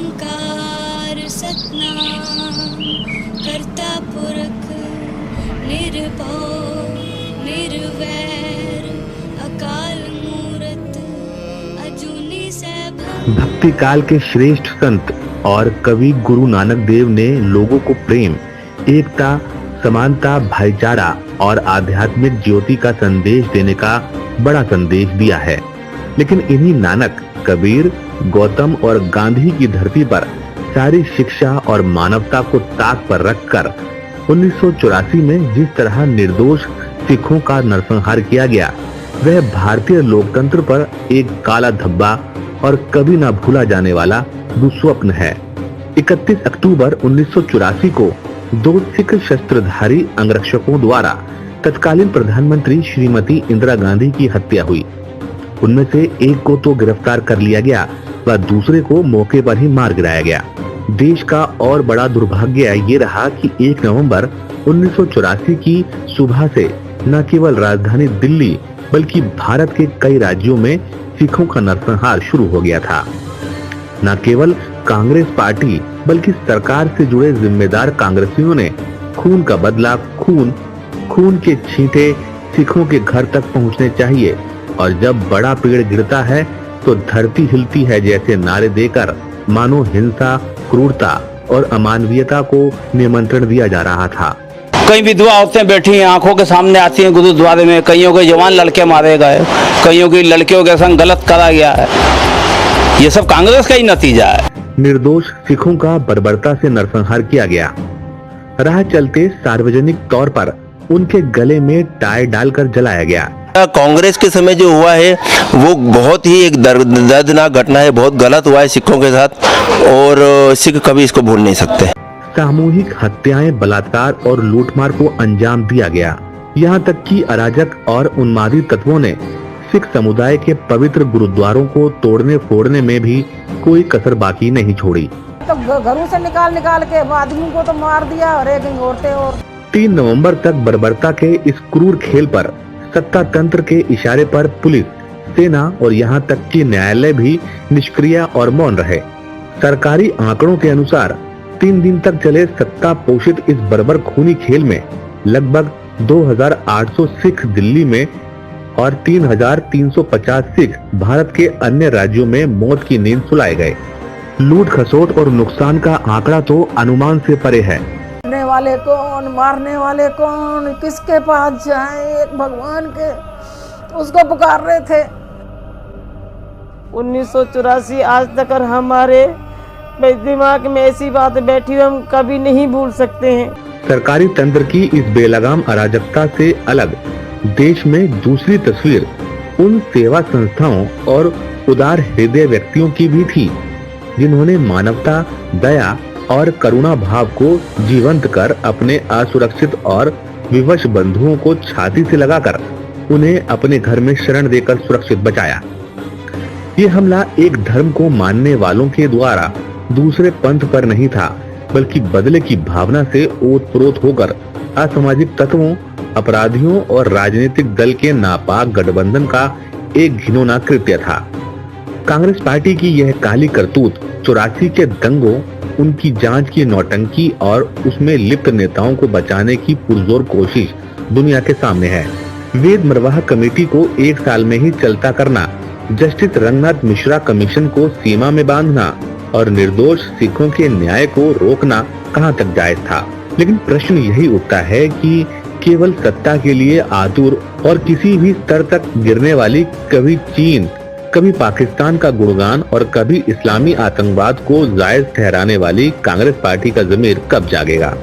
ओंकार सतनाम करता पुरख निर्भव निर्वैर अकाल मूरत अजूनी सैभं। भक्ति काल के श्रेष्ठ संत और कवि गुरु नानक देव ने लोगों को प्रेम, एकता, समानता, भाईचारा और आध्यात्मिक ज्योति का संदेश देने का बड़ा संदेश दिया है। लेकिन इन्हीं नानक, कबीर, गौतम और गांधी की धरती पर सारी शिक्षा और मानवता को ताक पर रखकर 1984 में जिस तरह निर्दोष सिखों का नरसंहार किया गया, वह भारतीय लोकतंत्र पर एक काला धब्बा और कभी न भूला जाने वाला दुस्वप्न है। 31 अक्टूबर 1984 को 2 सिख शस्त्रधारी अंगरक्षकों द्वारा तत्कालीन प्रधानमंत्री श्रीमती इंदिरा गांधी की हत्या हुई। उनमें से एक को तो गिरफ्तार कर लिया गया व दूसरे को मौके पर ही मार गिराया गया। देश का और बड़ा दुर्भाग्य ये रहा कि 1 नवंबर 1984 की सुबह से न केवल राजधानी दिल्ली बल्कि भारत के कई राज्यों में सिखों का नरसंहार शुरू हो गया था। न केवल कांग्रेस पार्टी बल्कि सरकार से जुड़े जिम्मेदार कांग्रेसियों ने खून का बदला, खून के छींटे सिखों के घर तक पहुंचने चाहिए और जब बड़ा पेड़ गिरता है तो धरती हिलती है जैसे नारे देकर मानो हिंसा, क्रूरता और अमानवीयता को निमंत्रण दिया जा रहा था। कई विधवा औरतें बैठी हैं, आंखों के सामने आती हैं गुरुद्वारे में। कईयों के जवान लड़के मारे गए, कईयों की लड़कियों के संग गलत करा गया है। ये सब कांग्रेस का ही नतीजा है। निर्दोष सिखों का बर्बरता से नरसंहार किया गया। राह चलते सार्वजनिक तौर पर उनके गले में टाई डालकर जलाया गया। कांग्रेस के समय जो हुआ है वो बहुत ही एक दर्दनाक घटना है, बहुत गलत हुआ है सिखों के साथ और सिख कभी इसको भूल नहीं सकते। सामूहिक हत्याएं, बलात्कार और लूटमार को अंजाम दिया गया। यहाँ तक कि अराजक और उन्मादी तत्वों ने सिख समुदाय के पवित्र गुरुद्वारों को तोड़ने फोड़ने में भी कोई कसर बाकी नहीं छोड़ी। तो घरों से निकाल के आदमियों को तो मार दिया और एक औरतें। और 3 नवंबर तक बर्बरता के इस क्रूर खेल पर सत्ता तंत्र के इशारे पर पुलिस, सेना और यहाँ तक कि न्यायालय भी निष्क्रिय और मौन रहे। सरकारी आंकड़ों के अनुसार 3 दिन तक चले सत्ता पोषित इस बर्बर खूनी खेल में लगभग 2800 सिख दिल्ली में और 3350 सिख भारत के अन्य राज्यों में मौत की नींद सुलाए गए। लूट खसोट और नुकसान का आंकड़ा तो अनुमान से परे है। मारने वाले कौन, मारने वाले कौन, किसके पास जाए, एक भगवान के उसको पुकार रहे थे। 1984 आज तक हमारे दिमाग में ऐसी बात बैठी हुई हम कभी नहीं भूल सकते हैं। सरकारी तंत्र की इस बेलगाम अराजकता से अलग देश में दूसरी तस्वीर उन सेवा संस्थाओं और उदार हृदय व्यक्तियों की भी थी जिन्होंने मानवता, दया और करुणा भाव को जीवंत कर अपने असुरक्षित और विवश बंधुओं को छाती से लगाकर उन्हें अपने घर में शरण देकर सुरक्षित बचाया। ये हमला एक धर्म को मानने वालों के द्वारा दूसरे पंथ पर नहीं था, बल्कि बदले की भावना से ओतप्रोत होकर असामाजिक तत्वों, अपराधियों और राजनीतिक दल के नापाक गठबंधन का एक घिनौना कृत्य था। कांग्रेस पार्टी की यह काली करतूत 84 के दंगों, उनकी जांच की नौटंकी और उसमें लिप्त नेताओं को बचाने की पुरजोर कोशिश दुनिया के सामने है। वेद मरवाह कमेटी को 1 साल में ही चलता करना, जस्टिस रंगनाथ मिश्रा कमीशन को सीमा में बांधना और निर्दोष सिखों के न्याय को रोकना कहां तक जायज था। लेकिन प्रश्न यही उठता है कि केवल सत्ता के लिए आतुर और किसी भी स्तर तक गिरने वाली कभी चीन, कभी पाकिस्तान का गुणगान और कभी इस्लामी आतंकवाद को जायज ठहराने वाली कांग्रेस पार्टी का ज़मीर कब जागेगा।